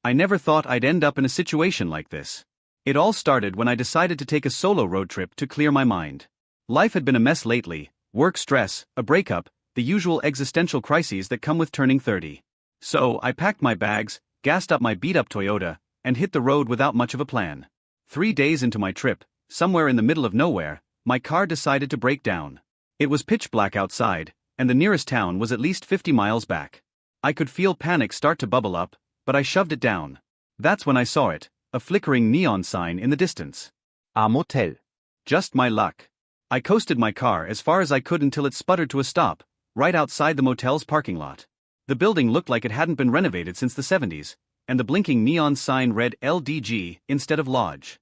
I never thought I'd end up in a situation like this. It all started when I decided to take a solo road trip to clear my mind. Life had been a mess lately: work stress, a breakup, the usual existential crises that come with turning 30. So, I packed my bags, gassed up my beat-up Toyota, and hit the road without much of a plan. 3 days into my trip, somewhere in the middle of nowhere, my car decided to break down. It was pitch black outside, and the nearest town was at least 50 miles back. I could feel panic start to bubble up, but I shoved it down. That's when I saw it, a flickering neon sign in the distance. A motel. Just my luck. I coasted my car as far as I could until it sputtered to a stop, right outside the motel's parking lot. The building looked like it hadn't been renovated since the 70s, and the blinking neon sign read LDG instead of Lodge.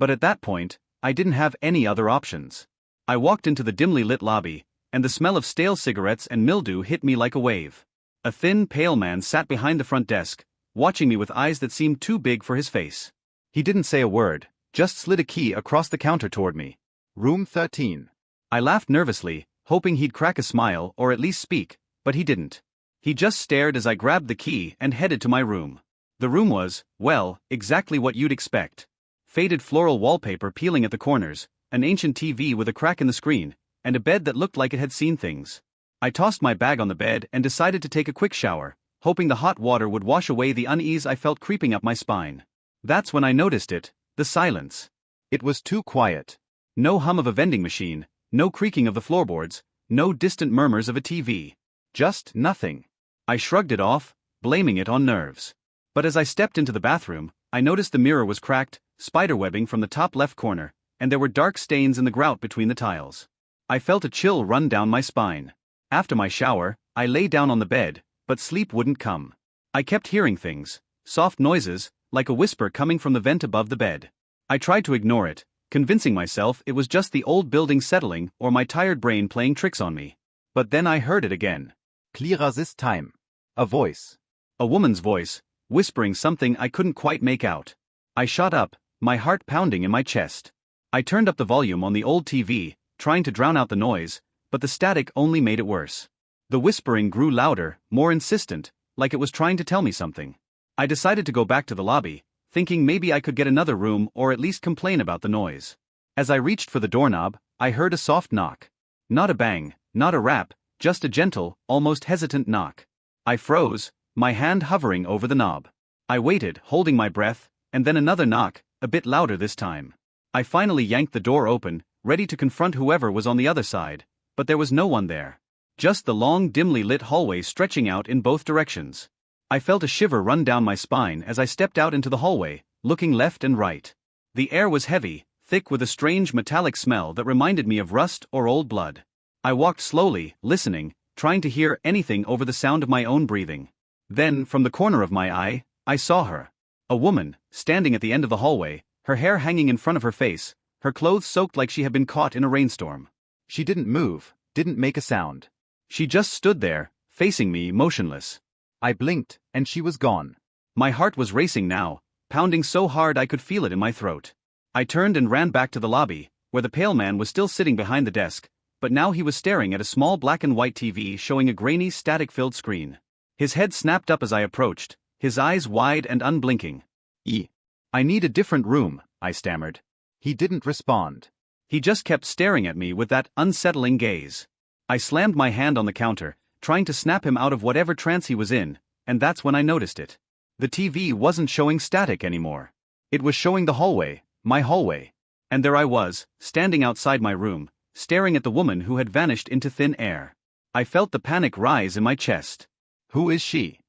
But at that point, I didn't have any other options. I walked into the dimly lit lobby, and the smell of stale cigarettes and mildew hit me like a wave. A thin, pale man sat behind the front desk, watching me with eyes that seemed too big for his face. He didn't say a word, just slid a key across the counter toward me. Room 13. I laughed nervously, hoping he'd crack a smile or at least speak, but he didn't. He just stared as I grabbed the key and headed to my room. The room was, well, exactly what you'd expect. Faded floral wallpaper peeling at the corners, an ancient TV with a crack in the screen, and a bed that looked like it had seen things. I tossed my bag on the bed and decided to take a quick shower, hoping the hot water would wash away the unease I felt creeping up my spine. That's when I noticed it, the silence. It was too quiet. No hum of a vending machine, no creaking of the floorboards, no distant murmurs of a TV. Just nothing. I shrugged it off, blaming it on nerves. But as I stepped into the bathroom, I noticed the mirror was cracked, spiderwebbing from the top left corner, and there were dark stains in the grout between the tiles. I felt a chill run down my spine. After my shower, I lay down on the bed, but sleep wouldn't come. I kept hearing things, soft noises, like a whisper coming from the vent above the bed. I tried to ignore it, convincing myself it was just the old building settling or my tired brain playing tricks on me. But then I heard it again. Clearer this time. A voice. A woman's voice, whispering something I couldn't quite make out. I shot up, my heart pounding in my chest. I turned up the volume on the old TV, trying to drown out the noise, but the static only made it worse. The whispering grew louder, more insistent, like it was trying to tell me something. I decided to go back to the lobby, thinking maybe I could get another room or at least complain about the noise. As I reached for the doorknob, I heard a soft knock. Not a bang, not a rap, just a gentle, almost hesitant knock. I froze, my hand hovering over the knob. I waited, holding my breath, and then another knock, a bit louder this time. I finally yanked the door open, ready to confront whoever was on the other side, but there was no one there. Just the long, dimly lit hallway stretching out in both directions. I felt a shiver run down my spine as I stepped out into the hallway, looking left and right. The air was heavy, thick with a strange metallic smell that reminded me of rust or old blood. I walked slowly, listening, trying to hear anything over the sound of my own breathing. Then, from the corner of my eye, I saw her. A woman, standing at the end of the hallway, her hair hanging in front of her face, her clothes soaked like she had been caught in a rainstorm. She didn't move, didn't make a sound. She just stood there, facing me, motionless. I blinked, and she was gone. My heart was racing now, pounding so hard I could feel it in my throat. I turned and ran back to the lobby, where the pale man was still sitting behind the desk, but now he was staring at a small black and white TV showing a grainy, static-filled screen. His head snapped up as I approached, his eyes wide and unblinking. I need a different room, I stammered. He didn't respond. He just kept staring at me with that unsettling gaze. I slammed my hand on the counter, trying to snap him out of whatever trance he was in, and that's when I noticed it. The TV wasn't showing static anymore. It was showing the hallway, my hallway. And there I was, standing outside my room, staring at the woman who had vanished into thin air. I felt the panic rise in my chest. Who is she?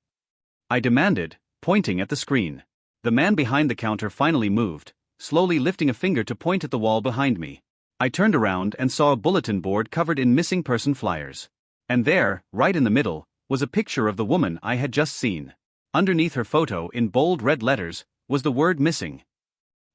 I demanded, pointing at the screen. The man behind the counter finally moved, slowly lifting a finger to point at the wall behind me. I turned around and saw a bulletin board covered in missing person flyers. And there, right in the middle, was a picture of the woman I had just seen. Underneath her photo, in bold red letters, was the word missing.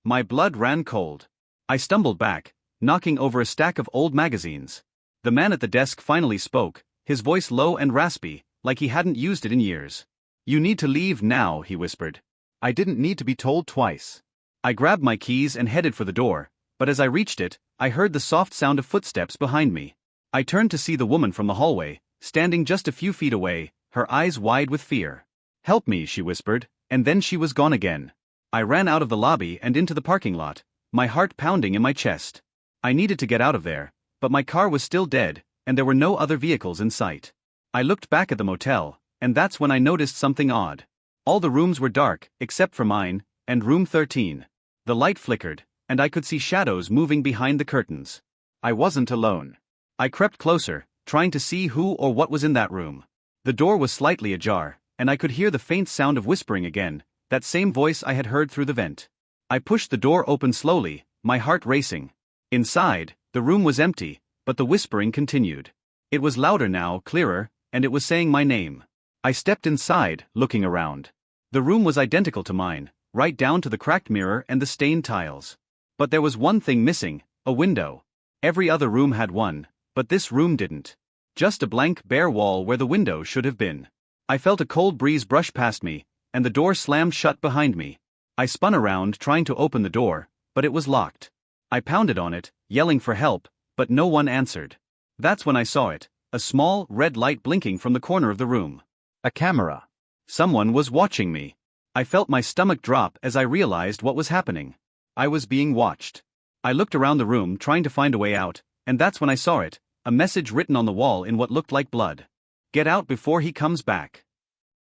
My blood ran cold. I stumbled back, knocking over a stack of old magazines. The man at the desk finally spoke, his voice low and raspy, like he hadn't used it in years. "You need to leave now," he whispered. I didn't need to be told twice. I grabbed my keys and headed for the door, but as I reached it, I heard the soft sound of footsteps behind me. I turned to see the woman from the hallway, standing just a few feet away, her eyes wide with fear. "Help me," she whispered, and then she was gone again. I ran out of the lobby and into the parking lot, my heart pounding in my chest. I needed to get out of there, but my car was still dead, and there were no other vehicles in sight. I looked back at the motel, and that's when I noticed something odd. All the rooms were dark, except for mine, and room 13. The light flickered, and I could see shadows moving behind the curtains. I wasn't alone. I crept closer, trying to see who or what was in that room. The door was slightly ajar, and I could hear the faint sound of whispering again, that same voice I had heard through the vent. I pushed the door open slowly, my heart racing. Inside, the room was empty, but the whispering continued. It was louder now, clearer, and it was saying my name. I stepped inside, looking around. The room was identical to mine, right down to the cracked mirror and the stained tiles. But there was one thing missing, a window. Every other room had one, but this room didn't. Just a blank, bare wall where the window should have been. I felt a cold breeze brush past me, and the door slammed shut behind me. I spun around trying to open the door, but it was locked. I pounded on it, yelling for help, but no one answered. That's when I saw it, a small, red light blinking from the corner of the room. A camera. Someone was watching me. I felt my stomach drop as I realized what was happening. I was being watched. I looked around the room trying to find a way out, and that's when I saw it, a message written on the wall in what looked like blood. Get out before he comes back.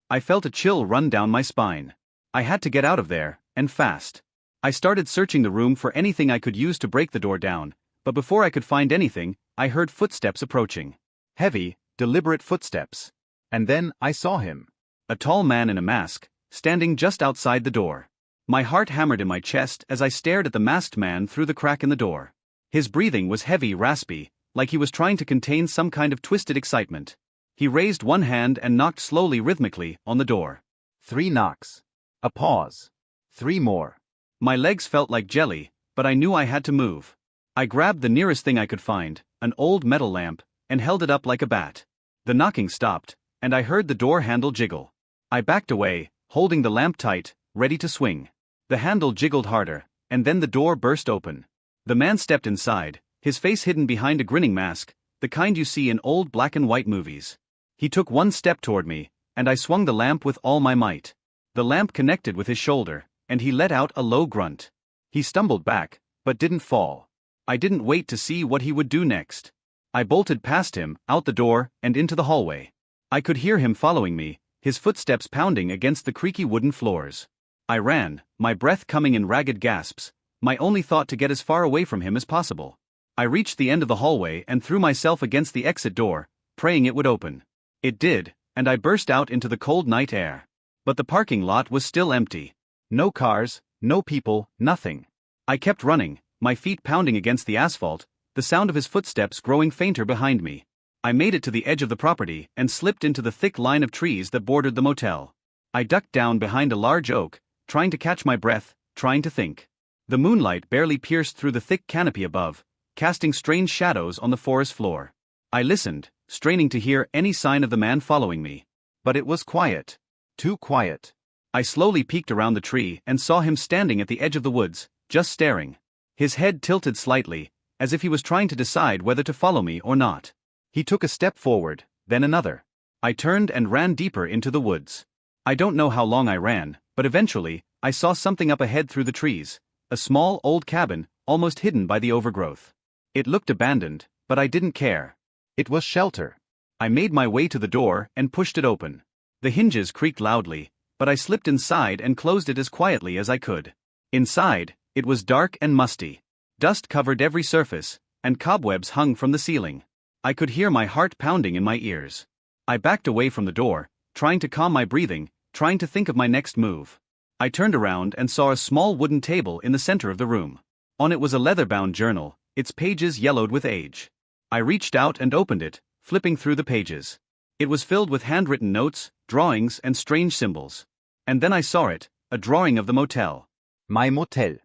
I felt a chill run down my spine. I had to get out of there, and fast. I started searching the room for anything I could use to break the door down, but before I could find anything, I heard footsteps approaching. Heavy, deliberate footsteps. And then I saw him. A tall man in a mask, standing just outside the door. My heart hammered in my chest as I stared at the masked man through the crack in the door. His breathing was heavy, raspy, like he was trying to contain some kind of twisted excitement. He raised one hand and knocked slowly, rhythmically, on the door. 3 knocks. A pause. 3 more. My legs felt like jelly, but I knew I had to move. I grabbed the nearest thing I could find, an old metal lamp, and held it up like a bat. The knocking stopped, and I heard the door handle jiggle. I backed away, holding the lamp tight, ready to swing. The handle jiggled harder, and then the door burst open. The man stepped inside, his face hidden behind a grinning mask, the kind you see in old black and white movies. He took one step toward me, and I swung the lamp with all my might. The lamp connected with his shoulder, and he let out a low grunt. He stumbled back, but didn't fall. I didn't wait to see what he would do next. I bolted past him, out the door, and into the hallway. I could hear him following me, his footsteps pounding against the creaky wooden floors. I ran, my breath coming in ragged gasps, my only thought to get as far away from him as possible. I reached the end of the hallway and threw myself against the exit door, praying it would open. It did, and I burst out into the cold night air. But the parking lot was still empty. No cars, no people, nothing. I kept running, my feet pounding against the asphalt, the sound of his footsteps growing fainter behind me. I made it to the edge of the property and slipped into the thick line of trees that bordered the motel. I ducked down behind a large oak, trying to catch my breath, trying to think. The moonlight barely pierced through the thick canopy above, casting strange shadows on the forest floor. I listened, straining to hear any sign of the man following me. But it was quiet. Too quiet. I slowly peeked around the tree and saw him standing at the edge of the woods, just staring. His head tilted slightly, as if he was trying to decide whether to follow me or not. He took a step forward, then another. I turned and ran deeper into the woods. I don't know how long I ran, but eventually, I saw something up ahead through the trees, a small old cabin, almost hidden by the overgrowth. It looked abandoned, but I didn't care. It was shelter. I made my way to the door and pushed it open. The hinges creaked loudly, but I slipped inside and closed it as quietly as I could. Inside, it was dark and musty. Dust covered every surface, and cobwebs hung from the ceiling. I could hear my heart pounding in my ears. I backed away from the door, trying to calm my breathing, trying to think of my next move. I turned around and saw a small wooden table in the center of the room. On it was a leather-bound journal, its pages yellowed with age. I reached out and opened it, flipping through the pages. It was filled with handwritten notes, drawings, and strange symbols. And then I saw it, a drawing of the motel. My motel.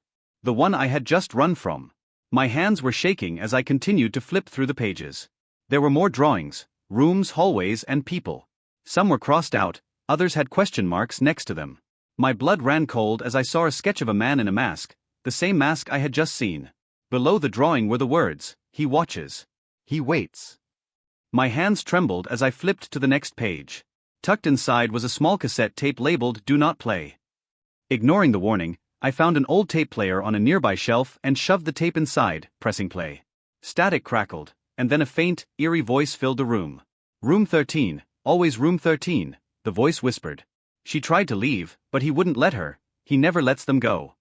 The one I had just run from. My hands were shaking as I continued to flip through the pages. There were more drawings, rooms, hallways, and people. Some were crossed out, others had question marks next to them. My blood ran cold as I saw a sketch of a man in a mask, the same mask I had just seen. Below the drawing were the words, "He watches. He waits." My hands trembled as I flipped to the next page. Tucked inside was a small cassette tape labeled "Do Not Play." Ignoring the warning, I found an old tape player on a nearby shelf and shoved the tape inside, pressing play. Static crackled, and then a faint, eerie voice filled the room. "Room 13, always room 13, the voice whispered. She tried to leave, but he wouldn't let her. He never lets them go.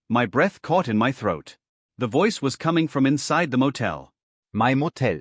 My breath caught in my throat. The voice was coming from inside the motel. My motel.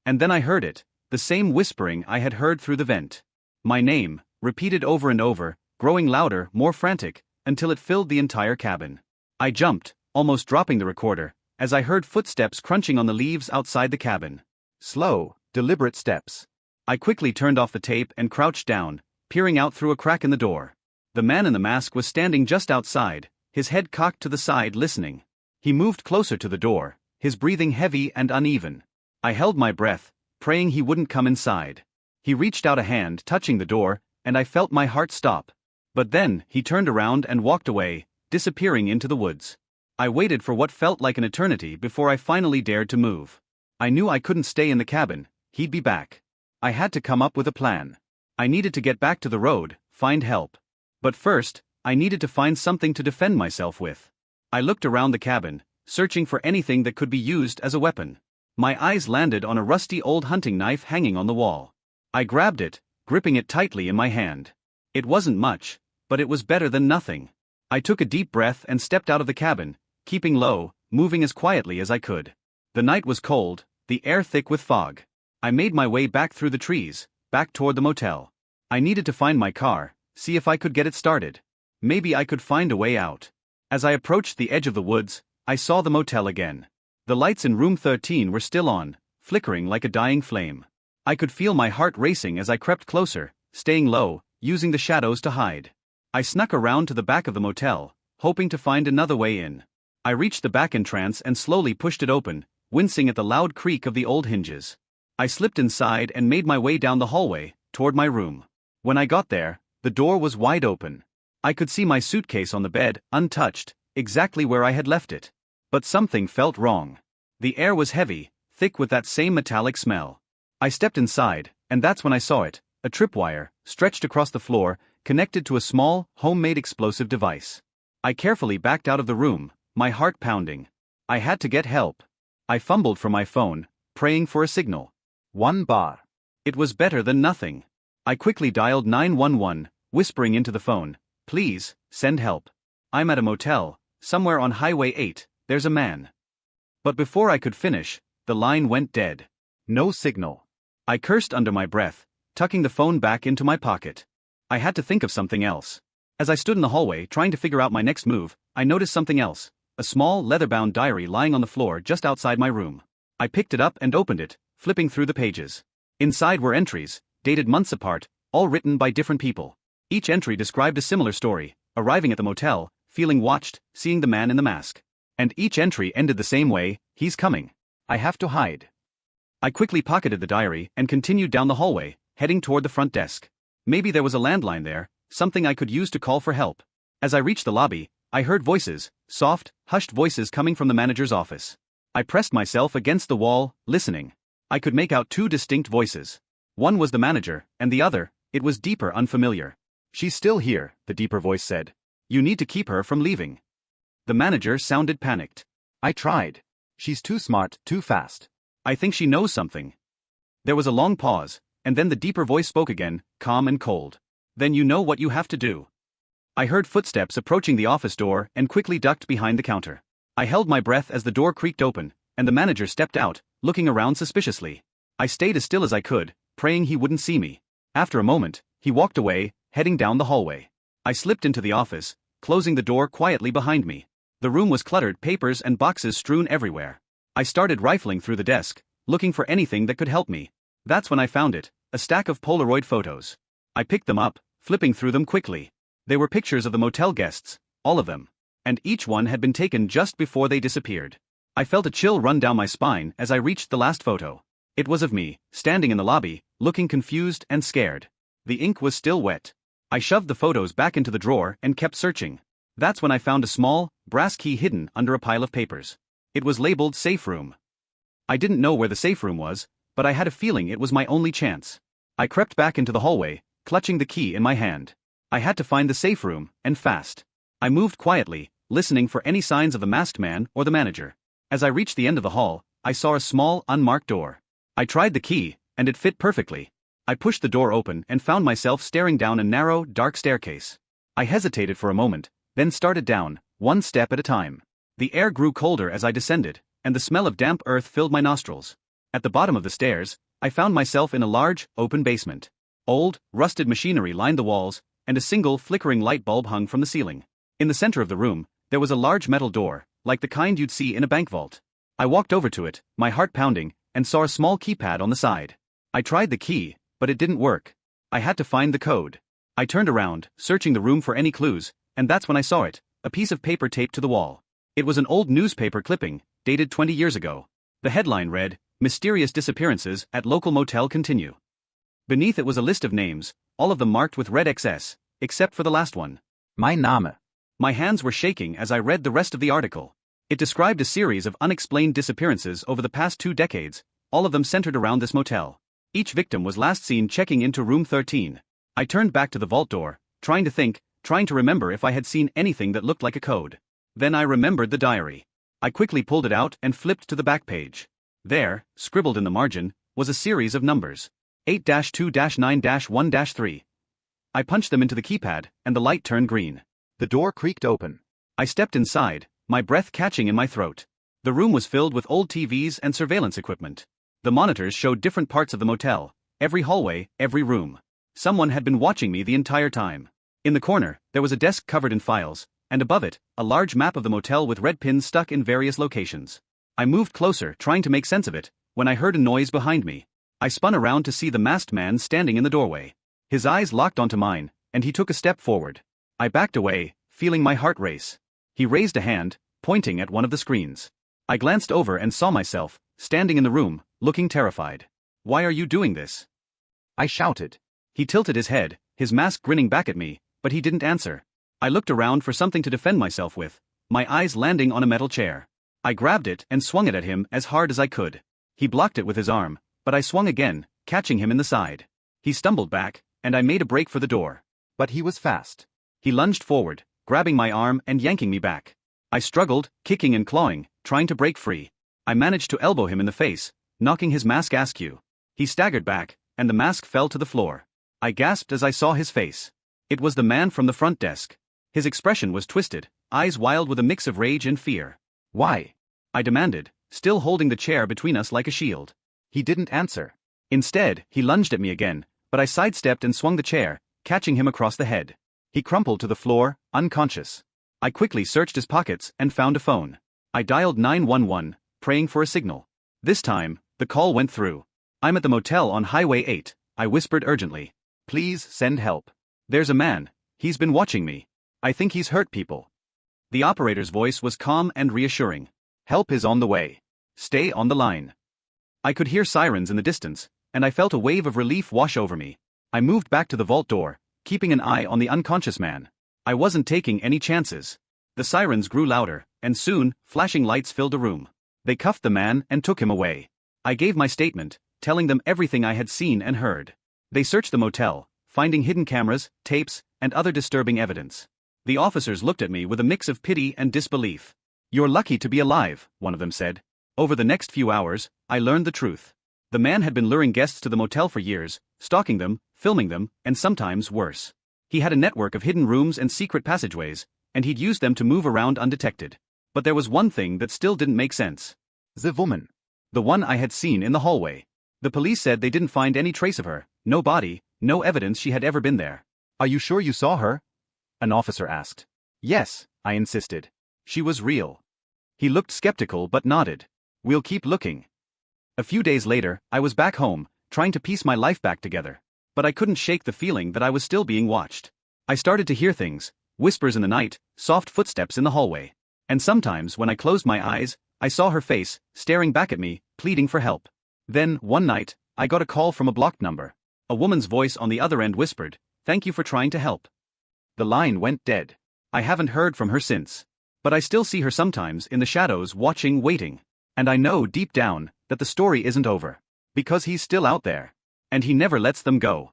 And then I heard it, the same whispering I had heard through the vent. My name, repeated over and over, growing louder, more frantic, until it filled the entire cabin. I jumped, almost dropping the recorder, as I heard footsteps crunching on the leaves outside the cabin. Slow, deliberate steps. I quickly turned off the tape and crouched down, peering out through a crack in the door. The man in the mask was standing just outside, his head cocked to the side listening. He moved closer to the door, his breathing heavy and uneven. I held my breath, praying he wouldn't come inside. He reached out a hand touching the door, and I felt my heart stop. But then, he turned around and walked away, disappearing into the woods. I waited for what felt like an eternity before I finally dared to move. I knew I couldn't stay in the cabin, he'd be back. I had to come up with a plan. I needed to get back to the road, find help. But first, I needed to find something to defend myself with. I looked around the cabin, searching for anything that could be used as a weapon. My eyes landed on a rusty old hunting knife hanging on the wall. I grabbed it, gripping it tightly in my hand. It wasn't much, but it was better than nothing. I took a deep breath and stepped out of the cabin, keeping low, moving as quietly as I could. The night was cold, the air thick with fog. I made my way back through the trees, back toward the motel. I needed to find my car, see if I could get it started. Maybe I could find a way out. As I approached the edge of the woods, I saw the motel again. The lights in room 13 were still on, flickering like a dying flame. I could feel my heart racing as I crept closer, staying low, using the shadows to hide. I snuck around to the back of the motel, hoping to find another way in. I reached the back entrance and slowly pushed it open, wincing at the loud creak of the old hinges. I slipped inside and made my way down the hallway, toward my room. When I got there, the door was wide open. I could see my suitcase on the bed, untouched, exactly where I had left it. But something felt wrong. The air was heavy, thick with that same metallic smell. I stepped inside, and that's when I saw it, a tripwire, stretched across the floor, connected to a small, homemade explosive device. I carefully backed out of the room, my heart pounding. I had to get help. I fumbled for my phone, praying for a signal. 1 bar. It was better than nothing. I quickly dialed 911, whispering into the phone, "Please, send help. I'm at a motel, somewhere on Highway 8, there's a man." But before I could finish, the line went dead. No signal. I cursed under my breath, tucking the phone back into my pocket. I had to think of something else. As I stood in the hallway trying to figure out my next move, I noticed something else, a small leather-bound diary lying on the floor just outside my room. I picked it up and opened it, flipping through the pages. Inside were entries, dated months apart, all written by different people. Each entry described a similar story, arriving at the motel, feeling watched, seeing the man in the mask. And each entry ended the same way, "He's coming. I have to hide." I quickly pocketed the diary and continued down the hallway, heading toward the front desk. Maybe there was a landline there, something I could use to call for help. As I reached the lobby, I heard voices, soft, hushed voices coming from the manager's office. I pressed myself against the wall, listening. I could make out two distinct voices. One was the manager, and the other, it was deeper, unfamiliar. "She's still here," the deeper voice said. "You need to keep her from leaving." The manager sounded panicked. "I tried. She's too smart, too fast." "I think she knows something." There was a long pause, and then the deeper voice spoke again, calm and cold. "Then you know what you have to do." I heard footsteps approaching the office door and quickly ducked behind the counter. I held my breath as the door creaked open, and the manager stepped out, looking around suspiciously. I stayed as still as I could, praying he wouldn't see me. After a moment, he walked away, heading down the hallway. I slipped into the office, closing the door quietly behind me. The room was cluttered, papers and boxes strewn everywhere. I started rifling through the desk, looking for anything that could help me. That's when I found it, a stack of Polaroid photos. I picked them up, flipping through them quickly. They were pictures of the motel guests, all of them. And each one had been taken just before they disappeared. I felt a chill run down my spine as I reached the last photo. It was of me, standing in the lobby, looking confused and scared. The ink was still wet. I shoved the photos back into the drawer and kept searching. That's when I found a small, brass key hidden under a pile of papers. It was labeled safe room. I didn't know where the safe room was, but I had a feeling it was my only chance. I crept back into the hallway, clutching the key in my hand. I had to find the safe room, and fast. I moved quietly, listening for any signs of the masked man or the manager. As I reached the end of the hall, I saw a small, unmarked door. I tried the key, and it fit perfectly. I pushed the door open and found myself staring down a narrow, dark staircase. I hesitated for a moment, then started down, one step at a time. The air grew colder as I descended, and the smell of damp earth filled my nostrils. At the bottom of the stairs, I found myself in a large, open basement. Old, rusted machinery lined the walls, and a single flickering light bulb hung from the ceiling. In the center of the room, there was a large metal door, like the kind you'd see in a bank vault. I walked over to it, my heart pounding, and saw a small keypad on the side. I tried the key, but it didn't work. I had to find the code. I turned around, searching the room for any clues, and that's when I saw it, a piece of paper taped to the wall. It was an old newspaper clipping, dated 20 years ago. The headline read, "Mysterious disappearances at local motel continue." Beneath it was a list of names, all of them marked with red XS, except for the last one. Mein Name. My hands were shaking as I read the rest of the article. It described a series of unexplained disappearances over the past 2 decades, all of them centered around this motel. Each victim was last seen checking into room 13. I turned back to the vault door, trying to remember if I had seen anything that looked like a code. Then I remembered the diary. I quickly pulled it out and flipped to the back page. There, scribbled in the margin, was a series of numbers. 8-2-9-1-3. I punched them into the keypad, and the light turned green. The door creaked open. I stepped inside, my breath catching in my throat. The room was filled with old TVs and surveillance equipment. The monitors showed different parts of the motel, every hallway, every room. Someone had been watching me the entire time. In the corner, there was a desk covered in files, and above it, a large map of the motel with red pins stuck in various locations. I moved closer, trying to make sense of it, when I heard a noise behind me. I spun around to see the masked man standing in the doorway. His eyes locked onto mine, and he took a step forward. I backed away, feeling my heart race. He raised a hand, pointing at one of the screens. I glanced over and saw myself, standing in the room, looking terrified. "Why are you doing this?" I shouted. He tilted his head, his mask grinning back at me, but he didn't answer. I looked around for something to defend myself with, my eyes landing on a metal chair. I grabbed it and swung it at him as hard as I could. He blocked it with his arm, but I swung again, catching him in the side. He stumbled back, and I made a break for the door. But he was fast. He lunged forward, grabbing my arm and yanking me back. I struggled, kicking and clawing, trying to break free. I managed to elbow him in the face, knocking his mask askew. He staggered back, and the mask fell to the floor. I gasped as I saw his face. It was the man from the front desk. His expression was twisted, eyes wild with a mix of rage and fear. "Why?" I demanded, still holding the chair between us like a shield. He didn't answer. Instead, he lunged at me again, but I sidestepped and swung the chair, catching him across the head. He crumpled to the floor, unconscious. I quickly searched his pockets and found a phone. I dialed 911, praying for a signal. This time, the call went through. "I'm at the motel on Highway 8, I whispered urgently. "Please send help. There's a man. He's been watching me. I think he's hurt people." The operator's voice was calm and reassuring. "Help is on the way. Stay on the line." I could hear sirens in the distance, and I felt a wave of relief wash over me. I moved back to the vault door, keeping an eye on the unconscious man. I wasn't taking any chances. The sirens grew louder, and soon, flashing lights filled the room. They cuffed the man and took him away. I gave my statement, telling them everything I had seen and heard. They searched the motel, finding hidden cameras, tapes, and other disturbing evidence. The officers looked at me with a mix of pity and disbelief. "You're lucky to be alive," one of them said. Over the next few hours, I learned the truth. The man had been luring guests to the motel for years, stalking them, filming them, and sometimes worse. He had a network of hidden rooms and secret passageways, and he'd used them to move around undetected. But there was one thing that still didn't make sense. The woman. The one I had seen in the hallway. The police said they didn't find any trace of her, no body, no evidence she had ever been there. "Are you sure you saw her?" an officer asked. "Yes," I insisted. "She was real." He looked skeptical but nodded. "We'll keep looking." A few days later, I was back home, trying to piece my life back together. But I couldn't shake the feeling that I was still being watched. I started to hear things, whispers in the night, soft footsteps in the hallway. And sometimes when I closed my eyes, I saw her face, staring back at me, pleading for help. Then, one night, I got a call from a blocked number. A woman's voice on the other end whispered, "Thank you for trying to help." The line went dead. I haven't heard from her since. But I still see her sometimes in the shadows watching, waiting. And I know deep down that the story isn't over. Because he's still out there. And he never lets them go.